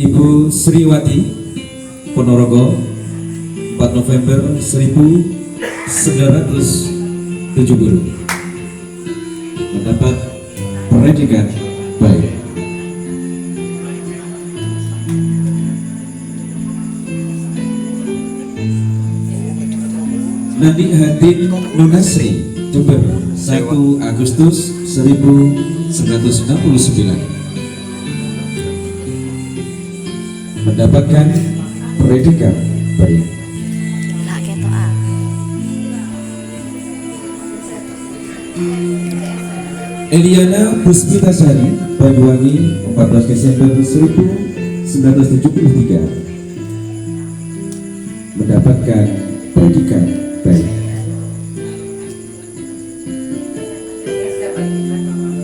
Ibu Sriwati Ponorogo 4 November 1970 mendapat predikat baik. Nandi Hatin Nunasri Jember 1 Agustus 1969 mendapatkan predikat baik. Eliana Puspitasari Banyuwangi 14 Desember 1973 mendapatkan predikat baik.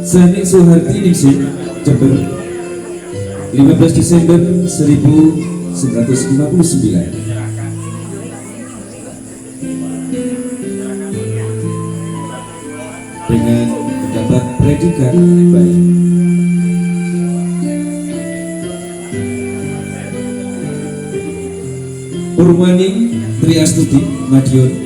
Sani Suharti Ningsih Jember 15 Desember 1959 dengan mendapat predikat baik. Purwani Triastuti Madiun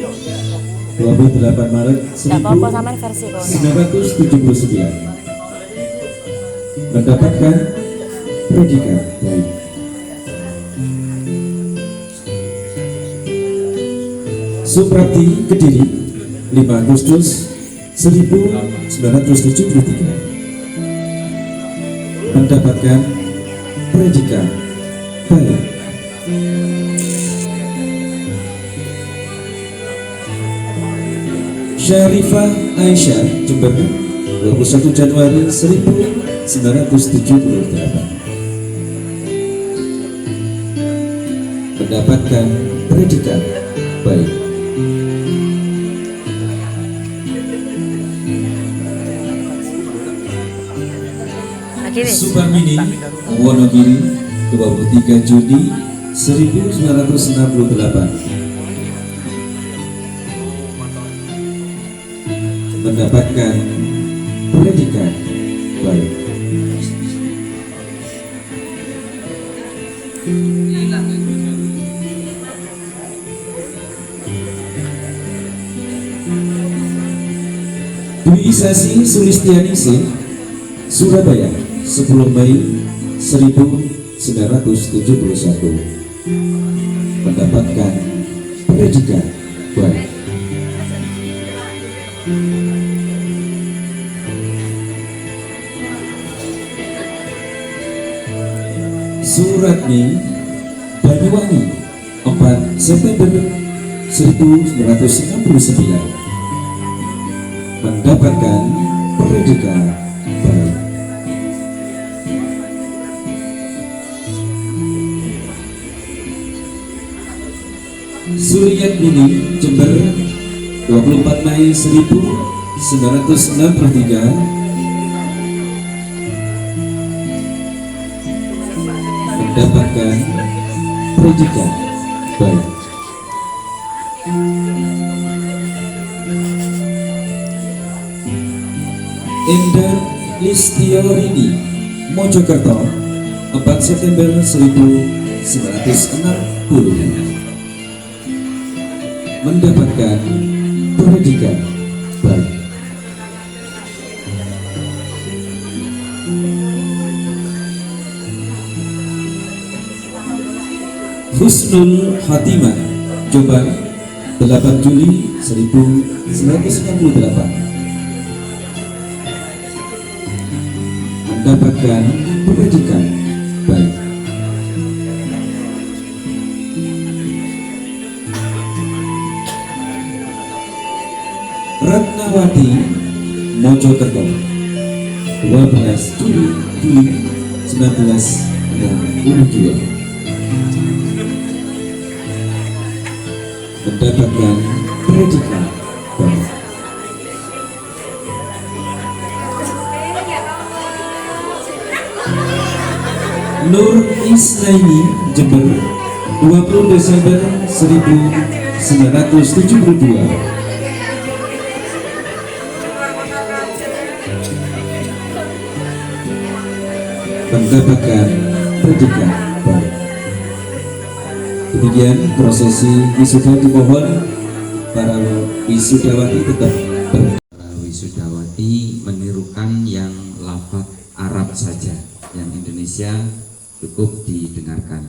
28 Maret 1979 mendapatkan predikat baik. Suprapti Kediri 5 Agustus 1973 mendapatkan predikat baik. Syarifah Aisyah Jember 21 Januari 1978 mendapatkan predikat baik. Suparmini Wonogiri 23 Juni 1968 mendapatkan predikat baik. Dwi Isasi Sulistianingsih Surabaya 10 Mei 1971 mendapatkan predikat baik. Suratmi Banyuwangi 4 September 1969 mendapatkan predikat baik. Suryatmini Jember 24 Mei 1963 mendapatkan predikat baik. Endar Listiorini Mojokerto 4 September 1960 mendapatkan predikat baik. Husnul Hatimah Jombang 8 Juli 1998 mendapatkan predikat baik. Ratnawati Mojokerto 12 Juli 1962 mendapatkan predikat baik. Nur Isnaini Jember 20 Desember 1972 mendapatkan predikat baik. Demikian prosesi wisuda, dimohon para wisudawati tetap Para wisudawati menirukan yang lafaz Arab saja, yang Indonesia cukup didengarkan.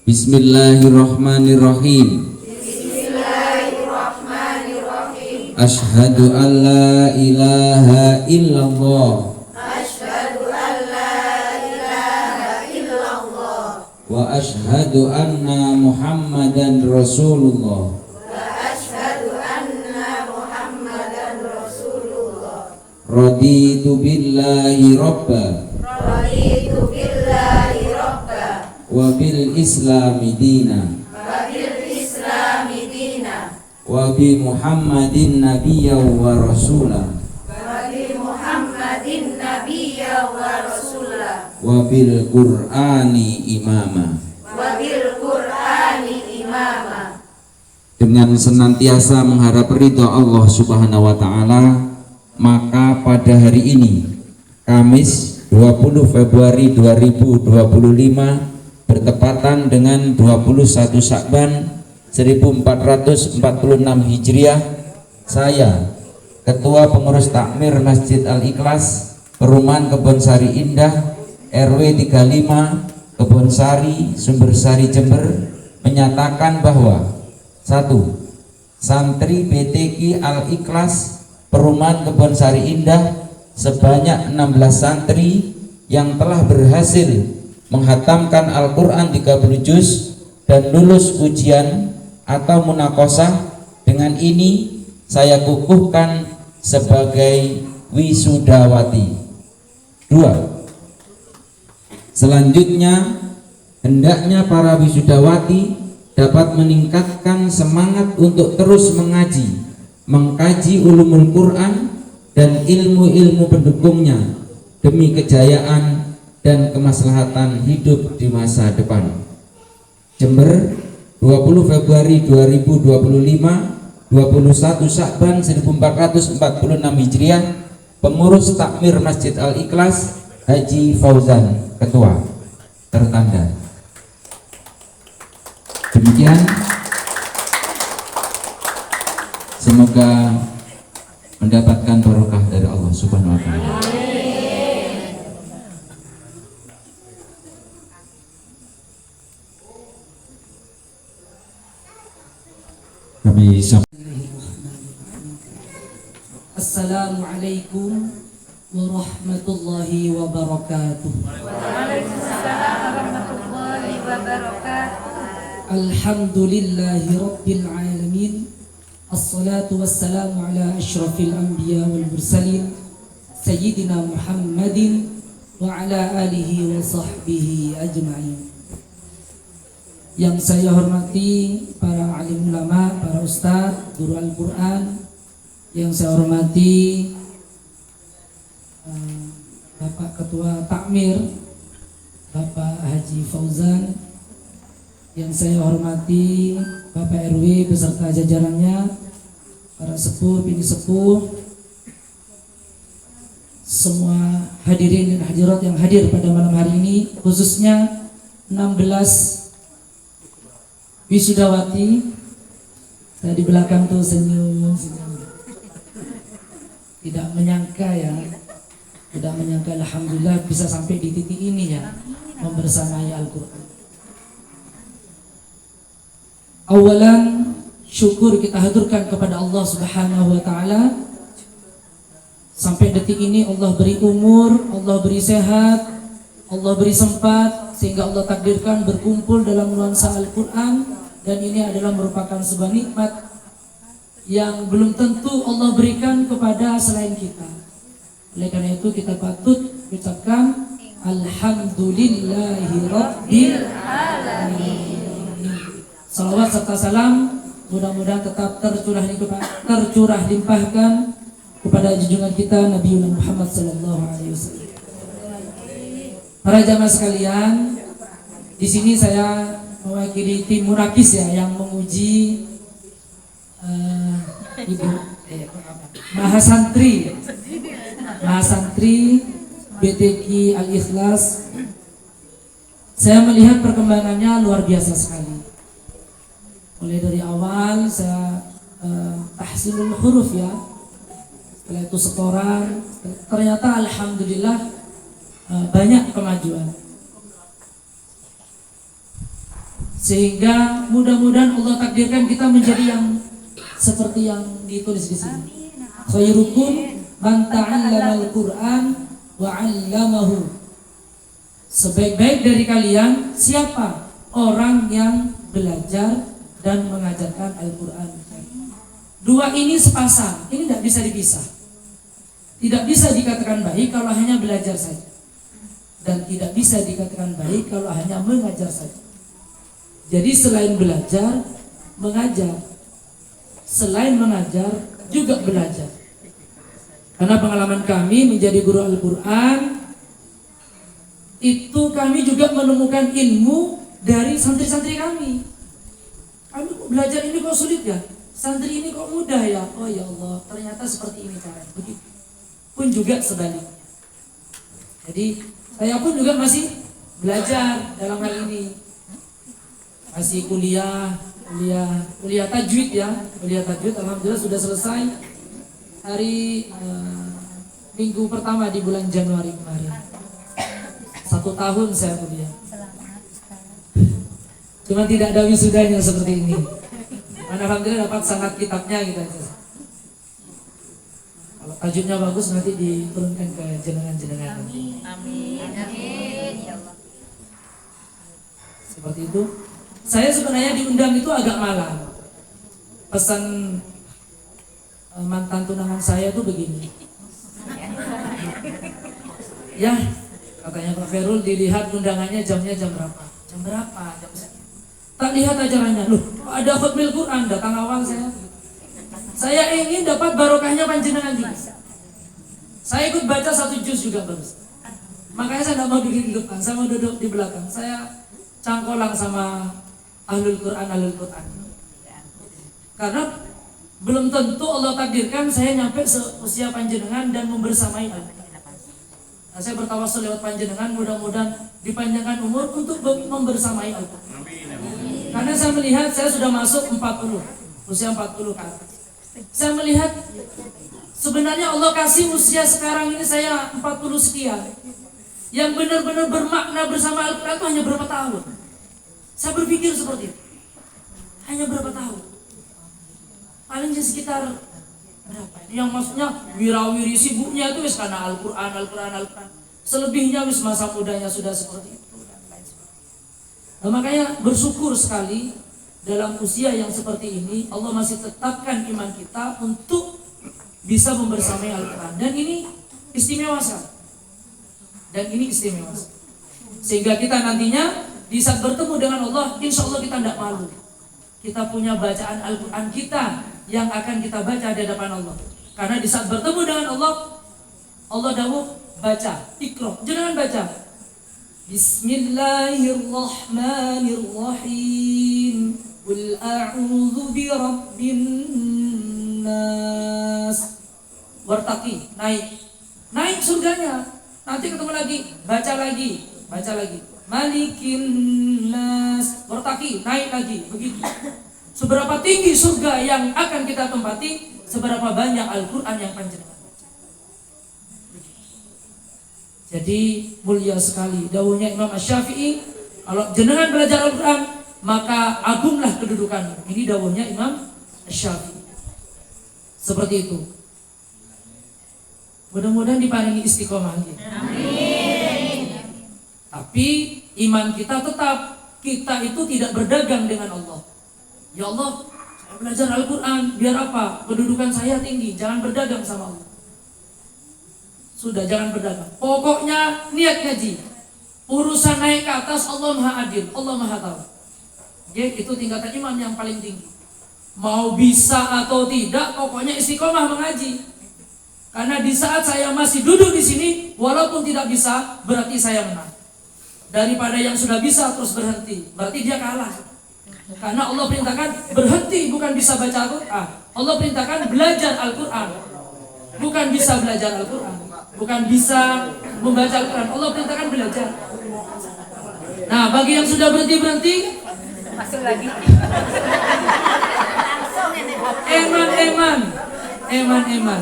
Bismillahirrahmanirrahim. Bismillahirrahmanirrahim. Asyhadu an la ilaha illallah. Asyhadu an la ilaha illallah. Wa asyhadu anna Muhammadan Rasulullah. Wa asyhadu anna Muhammadan Rasulullah. Raditu billahi rabba. Raditu billahi rabba. Wa bil islami dina. Wa bil islami dina. Wa bi Muhammadin nabiyya wa rasula. Wa bi Muhammadin nabiyya wa rasula. Wa bil Qur'ani imama. Wa bil Qur'ani imama. Dengan senantiasa mengharap ridha Allah Subhanahu wa taala, maka pada hari ini Kamis 20 Februari 2025 bertepatan dengan 21 Syakban 1446 Hijriah, saya Ketua Pengurus Takmir Masjid Al-Ikhlas Perumahan Kebonsari Indah RW 35 Kebonsari Sumbersari Jember menyatakan bahwa 1. Santri PTQ Al-Ikhlas Perumahan Kebonsari Indah sebanyak 16 santri yang telah berhasil menghatamkan Al-Quran 30 juz dan lulus ujian atau munakosah, dengan ini saya kukuhkan sebagai wisudawati. 2. Selanjutnya, hendaknya para wisudawati dapat meningkatkan semangat untuk terus mengkaji ulumul Quran dan ilmu-ilmu pendukungnya demi kejayaan dan kemaslahatan hidup di masa depan. Jember, 20 Februari 2025, 21 Syakban 1446 Hijriah, Pengurus Takmir Masjid Al-Ikhlas Haji Fauzan, Ketua, tertanda. Demikian, semoga mendapatkan barokah dari Allah Subhanahu wa taala. Assalamualaikum warahmatullahi wabarakatuh. Waalaikumsalam warahmatullahi wabarakatuh. Alhamdulillahi rabbil alamin. Assalatu wassalamu ala asyrafil anbiya wal mursalin Sayyidina Muhammadin wa ala alihi wa sahbihi ajma'in. Yang saya hormati para alim ulama, para ustadz, guru Al-Quran. Yang saya hormati Bapak Ketua Takmir, Bapak Haji Fauzan. Yang saya hormati Bapak RW beserta jajarannya, para sepuh, bini sepuh, semua hadirin dan hadirat yang hadir pada malam hari ini, khususnya 16 wisudawati. Saya di belakang tuh senyum. Tidak menyangka ya, tidak menyangka, alhamdulillah bisa sampai di titik ini ya, membersamai Al-Quran. Awalan, syukur kita haturkan kepada Allah Subhanahu wa taala. Sampai detik ini Allah beri umur, Allah beri sehat, Allah beri sempat, sehingga Allah takdirkan berkumpul dalam nuansa Al-Quran. Dan ini adalah merupakan sebuah nikmat yang belum tentu Allah berikan kepada selain kita. Oleh karena itu kita patut ucapkan Alhamdulillahi Rabbil Alamin. Salawat serta salam mudah-mudahan tetap tercurah limpahkan kepada junjungan kita Nabi Muhammad SAW. Para jamaah sekalian, di sini saya mewakili tim Murakis ya, yang menguji Ibu Mahasantri BTQ Al-Ikhlas Saya melihat perkembangannya luar biasa sekali. Mulai dari awal saya tahsilul huruf ya, setelah itu setoran, ternyata alhamdulillah banyak kemajuan. Sehingga mudah-mudahan Allah takdirkan kita menjadi yang seperti yang ditulis di sini. Khairukum man ta'allamal Qur'an wa 'allamahu. Sebaik-baik dari kalian siapa? Orang yang belajar dan mengajarkan Al-Qur'an. Dua ini sepasang, ini tidak bisa dipisah. Tidak bisa dikatakan baik kalau hanya belajar saja, dan tidak bisa dikatakan baik kalau hanya mengajar saja. Jadi selain belajar, mengajar. Selain mengajar, juga belajar. Karena pengalaman kami menjadi guru Al-Quran, itu kami juga menemukan ilmu dari santri-santri kami. Kami kok belajar ini kok sulit ya? Santri ini kok mudah ya? Oh ya Allah, ternyata seperti ini caranya. Begitu. Pun juga sebaliknya. Jadi saya pun juga masih belajar dalam hal ini. Masih kuliah tajwid ya, kuliah tajwid alhamdulillah sudah selesai hari minggu pertama di bulan Januari kemarin. 1 tahun saya kuliah. Cuma tidak ada wisudanya seperti ini. Alhamdulillah dapat sangat kitabnya gitu aja. Kalau tajwidnya bagus nanti diturunkan ke jenengan-jenengan. Amin. Ya Allah. Seperti itu. Saya sebenarnya diundang itu agak malam. Pesan mantan tunangan saya tuh begini. Ya, katanya Pak Ferul, dilihat undangannya jamnya jam berapa? Jam berapa? Jam sekian. Tak lihat acaranya. Loh, ada khutbah Quran, datang awal saya. Saya ingin dapat barokahnya panjenengan juga. Saya ikut baca 1 juz juga bagus. Makanya saya tidak mau duduk di depan, saya mau duduk di belakang. Saya cangkolang sama Ahlul Quran. Karena belum tentu Allah takdirkan saya nyampe seusia panjenengan dan membersamai Al-Quran. Nah, saya bertawassul lewat panjenengan, mudah-mudahan dipanjangkan umur untuk membersamai Al-Quran. Karena saya melihat saya sudah masuk 40, usia 40 kan. Saya melihat sebenarnya Allah kasih usia sekarang ini saya 40 sekian. Yang benar-benar bermakna bersama Al-Quran itu hanya berapa tahun? Saya berpikir seperti itu. Hanya berapa tahun? Paling sekitar berapa? Yang maksudnya wirawiri sibuknya itu wis karena Al-Quran. Selebihnya wis masa mudanya sudah seperti itu dan lain sebagainya. Nah, makanya bersyukur sekali dalam usia yang seperti ini Allah masih tetapkan iman kita untuk bisa membersamai Al-Quran. Dan ini istimewa sekali. Sehingga kita nantinya di saat bertemu dengan Allah, insya Allah kita tidak malu. Kita punya bacaan Al-Quran kita yang akan kita baca di hadapan Allah. Karena di saat bertemu dengan Allah, Allah dawuh baca, ikra, jangan baca. Bismillahirrahmanirrahim. Qul a'udzu birabbin nas. Wartaqi, naik surganya. Nanti ketemu lagi, baca lagi. Malikin nas, wartaqi, naik lagi, begitu. Seberapa tinggi surga yang akan kita tempati, seberapa banyak Al-Quran yang panjenengan baca. Jadi mulia sekali dawuhnya Imam Asy-Syafi'i, kalau jenengan belajar Al-Quran maka agunglah kedudukanmu. Ini dawuhnya Imam Asy-Syafi'i. Seperti itu. Mudah-mudahan diparingi istiqomah. Amin. Tapi iman kita tetap, kita itu tidak berdagang dengan Allah. Ya Allah, saya belajar Al-Quran, biar apa? Kedudukan saya tinggi, jangan berdagang sama Allah. Sudah, jangan berdagang. Pokoknya niat ngaji. Urusan naik ke atas, Allah Maha Adil, Allah Maha Tahu. Jadi itu tingkatan iman yang paling tinggi. Mau bisa atau tidak, pokoknya istiqomah mengaji. Karena di saat saya masih duduk di sini, walaupun tidak bisa, berarti saya menang. Daripada yang sudah bisa terus berhenti, berarti dia kalah. Karena Allah perintahkan berhenti, bukan bisa baca Al-Quran. Allah perintahkan belajar Al-Quran, bukan bisa belajar Al-Quran, bukan bisa membaca Al-Quran. Allah perintahkan belajar. Nah, bagi yang sudah berhenti, Masuk lagi. Langsung ini. eman.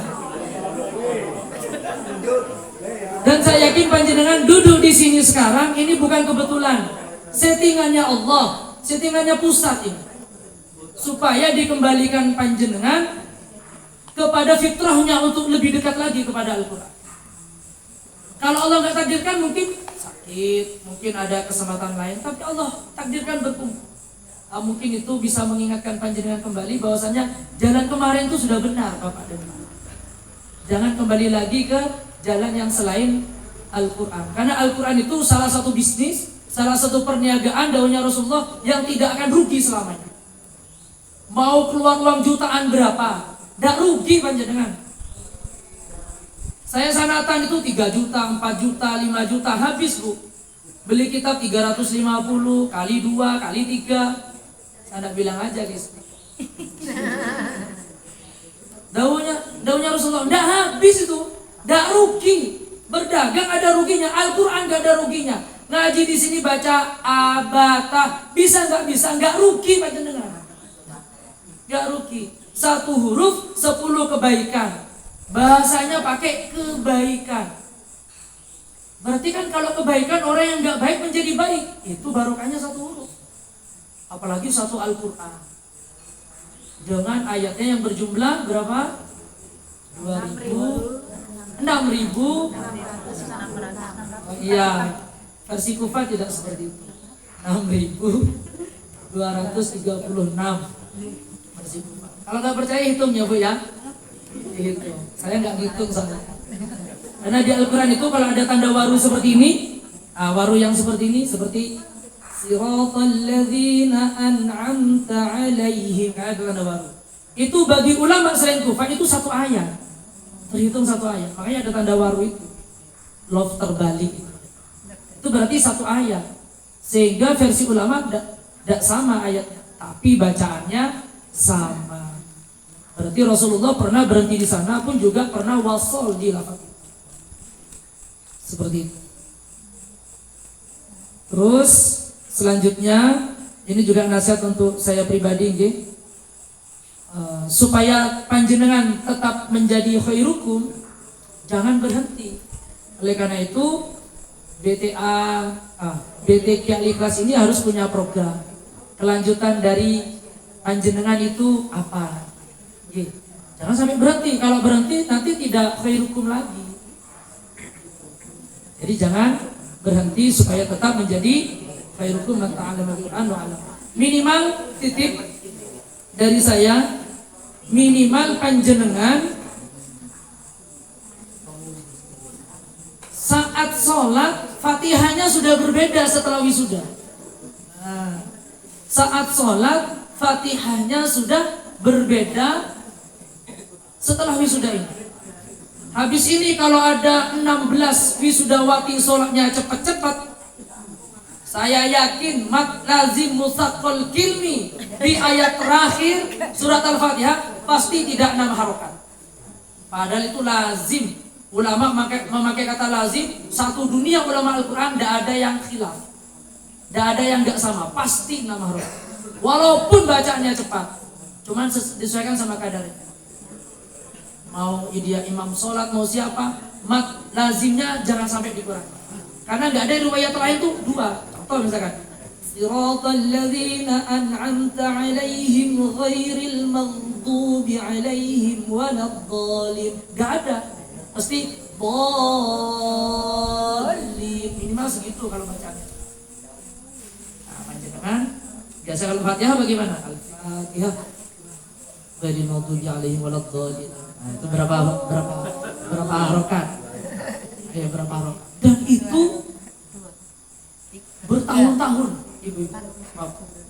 Dan saya yakin panjenengan duduk di sini sekarang ini bukan kebetulan. Settingannya Allah, settingannya pusat ini. Supaya dikembalikan panjenengan kepada fitrahnya untuk lebih dekat lagi kepada Al-Quran. Kalau Allah nggak takdirkan mungkin sakit, mungkin ada kesempatan lain, tapi Allah takdirkan berkumpul. Mungkin itu bisa mengingatkan panjenengan kembali bahwasanya jalan kemarin itu sudah benar, Bapak dan Ibu. Jangan kembali lagi ke jalan yang selain Al-Quran. Karena Al-Quran itu salah satu bisnis, salah satu perniagaan dawuhnya Rasulullah yang tidak akan rugi selamanya. Mau keluar uang jutaan berapa, tidak rugi panjenengan. Saya sanatan itu 3 juta, 4 juta, 5 juta, habis Bu. Beli kitab 350, kali 2, kali 3. Saya bilang aja guys. Daunnya Rasulullah, tidak habis itu, tidak rugi. Berdagang ada ruginya, Al-Quran gak ada ruginya. Ngaji di sini baca abata, bisa nggak bisa, nggak rugi panjenengan. Nggak rugi. 1 huruf 10 kebaikan. Bahasanya pakai kebaikan. Berarti kan kalau kebaikan orang yang nggak baik menjadi baik, itu barokahnya 1 huruf. Apalagi 1 Al-Quran. Dengan ayatnya yang berjumlah berapa? 6.000. Iya, versi Kufah tidak seperti itu. 6.236 versi Kufah. Kalau nggak percaya hitung ya Bu ya. Hitung. Saya nggak ngitung soalnya. Karena di Al-Quran itu kalau ada tanda waru seperti ini, waru yang seperti ini, seperti Siratal ladzina an'amta 'alaihim, ada tanda waru. Itu bagi ulama selain Kufah itu 1 ayat. Terhitung 1 ayat. Makanya ada tanda waru itu. Love terbalik. Itu berarti 1 ayat. Sehingga versi ulama tidak sama ayatnya, tapi bacaannya sama. Berarti Rasulullah pernah berhenti di sana pun juga pernah wasol di lafaz itu. Seperti itu. Terus selanjutnya ini juga nasihat untuk saya pribadi nggih. Supaya panjenengan tetap menjadi khairukum, jangan berhenti. Oleh karena itu BTQ Al-Ikhlas ini harus punya program. Kelanjutan dari panjenengan itu apa? Jangan sampai berhenti. Kalau berhenti nanti tidak khairukum lagi. Jadi jangan berhenti supaya tetap menjadi khairukum man ta'allama al-Qur'an wa 'allama. Minimal titip dari saya, minimal panjenengan saat sholat Fatihahnya sudah berbeda setelah wisuda. Saat sholat Fatihahnya sudah berbeda setelah wisuda ini. Habis ini kalau ada 16 wisudawati sholatnya cepat-cepat, saya yakin mat lazim musaqqal kilmi di ayat terakhir surat Al-Fatihah pasti tidak 6 harokat. Padahal itu lazim. Ulama memakai kata lazim, satu dunia ulama Al-Quran tidak ada yang khilaf, tidak ada yang nggak sama, pasti 6 harokat. Walaupun bacaannya cepat, cuman disesuaikan sama kadarnya. Mau dia imam sholat, mau siapa, mat lazimnya jangan sampai dikurangi. Karena nggak ada riwayat lain tuh 2. Contoh misalkan, Siratal ladzina an'amta 'alaihim ghairil maghdubi 'alaihim waladdallin. Nggak ada. Pasti dhalin. Minimal segitu kalau bacaannya. Nah, panjenengan biasa kalau Fatihah bagaimana? Al-Fatihah ghairil maghdubi 'alaihim waladdallin. Nah, itu berapa harokat? Ya, berapa harokat? Dan itu bertahun-tahun, ibu-ibu.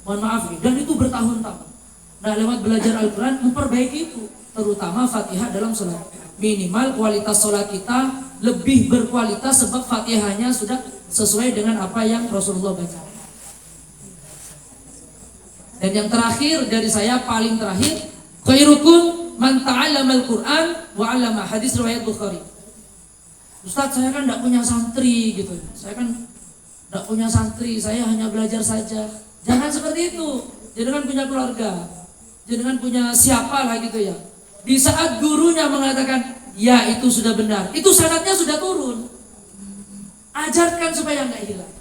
Mohon maaf, dan itu bertahun-tahun. Nah, lewat belajar Al-Quran memperbaiki itu, terutama Fatihah dalam sholat. Minimal kualitas sholat kita lebih berkualitas sebab Fatihahnya sudah sesuai dengan apa yang Rasulullah baca. Dan yang terakhir dari saya, paling terakhir, khairukum man ta'allama al-Quran wa 'allama. Hadis riwayat Bukhari. Ustaz, saya kan tidak punya santri gitu. Saya kan tidak punya santri, saya hanya belajar saja. Jangan seperti itu. Jenengan punya keluarga, jenengan punya siapa lah gitu ya. Di saat gurunya mengatakan, ya itu sudah benar, itu syaratnya sudah turun. Ajarkan supaya nggak hilang.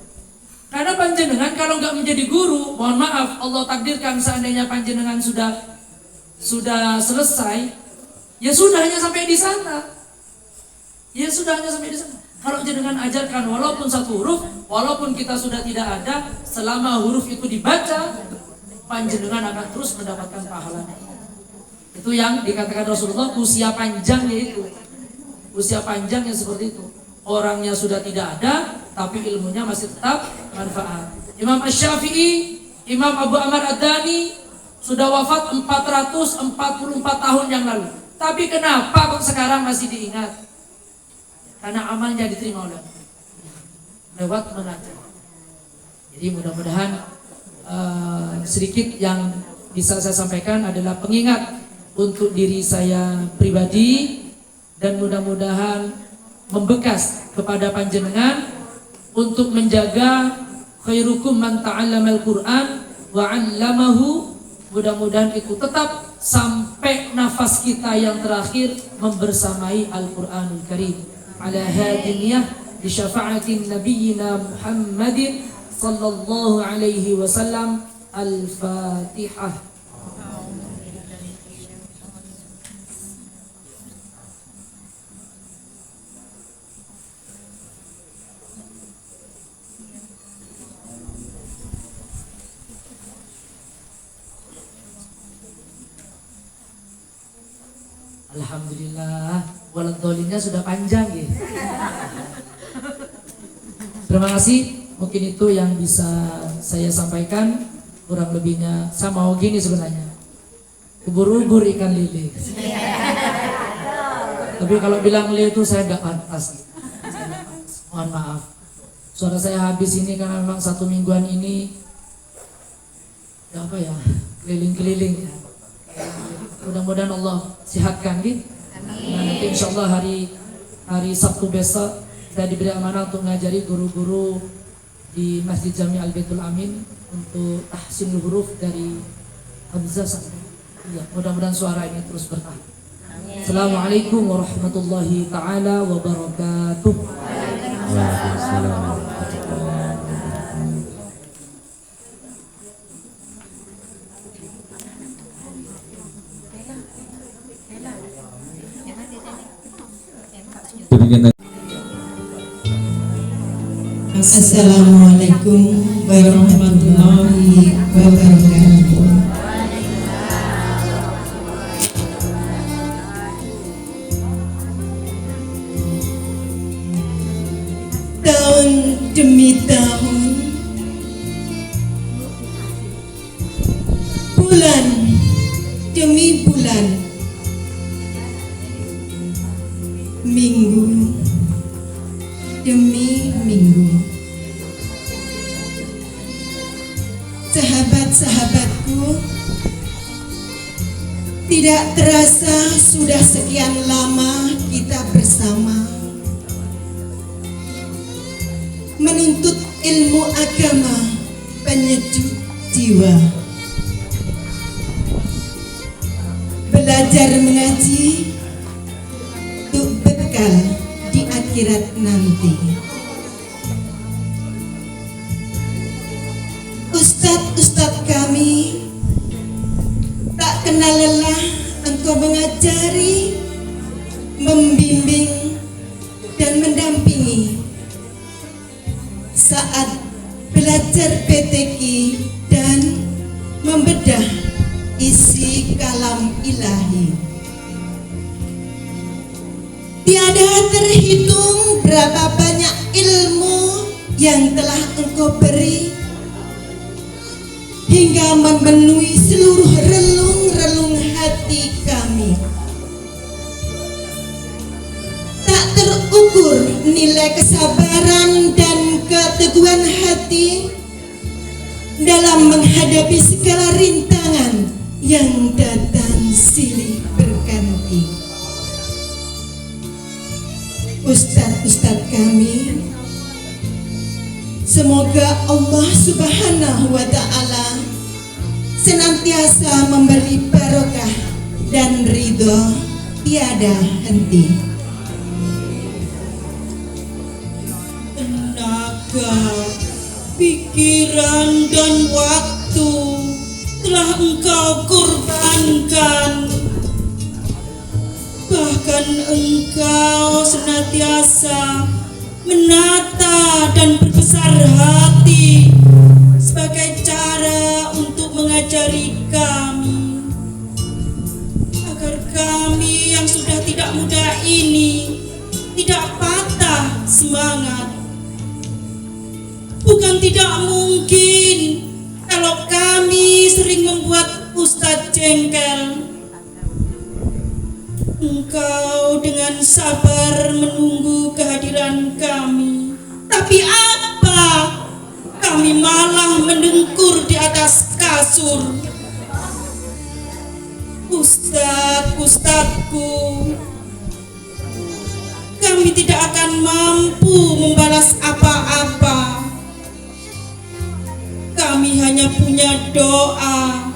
Karena panjenengan kalau nggak menjadi guru, mohon maaf, Allah takdirkan seandainya panjenengan sudah selesai, ya sudah hanya sampai di sana. Ya sudah hanya sampai di sana. Kalau jenengan ajarkan walaupun satu huruf, walaupun kita sudah tidak ada, selama huruf itu dibaca, panjenengan akan terus mendapatkan pahala. Itu yang dikatakan Rasulullah, usia panjangnya itu. Usia panjang yang seperti itu. Orangnya sudah tidak ada, tapi ilmunya masih tetap manfaat. Imam Asy-Syafi'i, Imam Abu Amr Ad-Dani sudah wafat 444 tahun yang lalu. Tapi kenapa kok sekarang masih diingat? Karena amalnya diterima oleh Allah lewat mengajar. Jadi mudah-mudahan sedikit yang bisa saya sampaikan adalah pengingat untuk diri saya pribadi, dan mudah-mudahan membekas kepada panjenengan untuk menjaga khairukum man ta'allamal Qur'an wa 'allamahu. Mudah-mudahan itu tetap sampai nafas kita yang terakhir membersamai Al-Qur'anul Karim. Ala hadiniyah bi syafa'atin nabiyyina Muhammadin sallallahu alaihi wasallam. Al-Fatihah. Alhamdulillah, waladhdallina sudah panjang ya. Terima kasih. Mungkin itu yang bisa saya sampaikan. Kurang lebihnya saya mau gini sebenarnya. Ubur-ubur ikan lele. Tapi kalau bilang lele itu saya nggak pantas. Mohon maaf. Suara saya habis ini karena memang 1 mingguan ini ya apa ya, keliling-keliling ya. Mudah-mudahan Allah sehatkan gitu. Nah, nanti insya Allah hari Sabtu besok saya diberi amanah untuk mengajari guru-guru di Masjid Jami Al-Baitul Amin untuk tahsinul huruf dari Hamzah sampai. Ya, mudah-mudahan suara ini terus bertahan. Assalamualaikum warahmatullahi taala wabarakatuh. Waalaikumsalam. Demikian Assalamualaikum warahmatullahi wabarakatuh. Tahun demi tahun, bulan demi bulan, minggu demi minggu, sahabat-sahabatku, tidak terasa sudah sekian lama kita bersama menuntut ilmu agama penyejuk jiwa, belajar mengaji untuk bekal di akhirat nanti. Ustadz-ustadz kami tak kenal lelah engkau mengajari, membimbing dan mendampingi saat belajar PTQ dan membedah isi kalam ilahi. Tiada terhitung berapa banyak ilmu yang telah engkau beri hingga memenuhi seluruh relung-relung hati kami. Tak terukur nilai kesabaran dan keteguhan hati dalam menghadapi segala rintangan yang datang silih berganti. Ustadz-ustadz kami Semoga Allah Subhanahu wa Ta'ala senantiasa memberi barokah dan ridho tiada henti. Tenaga, pikiran dan waktu telah Engkau korbankan. Bahkan Engkau senantiasa menata dan berbesar hati sebagai cara untuk mengajari kami, agar kami yang sudah tidak muda ini tidak patah semangat. Bukan tidak mungkin kalau kami sering membuat Ustadz jengkel. Engkau dengan sabar menunggu kehadiran kami. Tapi apa? Kami malah mendengkur di atas kasur. Ustadz-ustadzku, kami tidak akan mampu membalas apa-apa. Kami hanya punya doa.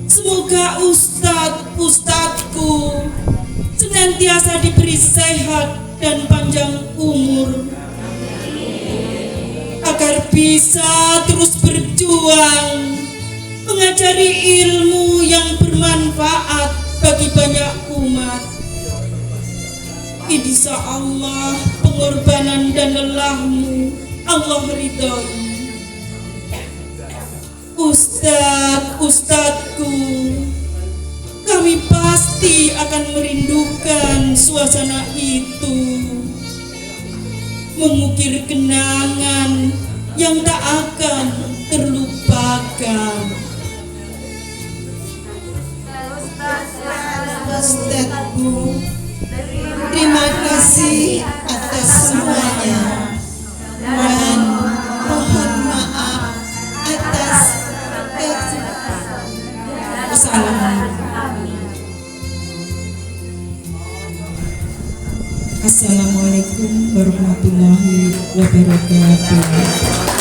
Semoga ustadz-ustadzku senantiasa diberi sehat dan panjang umur, agar bisa terus berjuang mengajari ilmu yang bermanfaat bagi banyak umat. Insya Allah pengorbanan dan lelahmu Allah ridhoi. Ustadz-ustadzku, kami pasti akan merindukan suasana itu, mengukir kenangan yang tak akan terlupakan. Ustadzku, terima kasih atas semuanya, dan mohon maaf atas kesalahan. Assalamualaikum warahmatullahi wabarakatuh.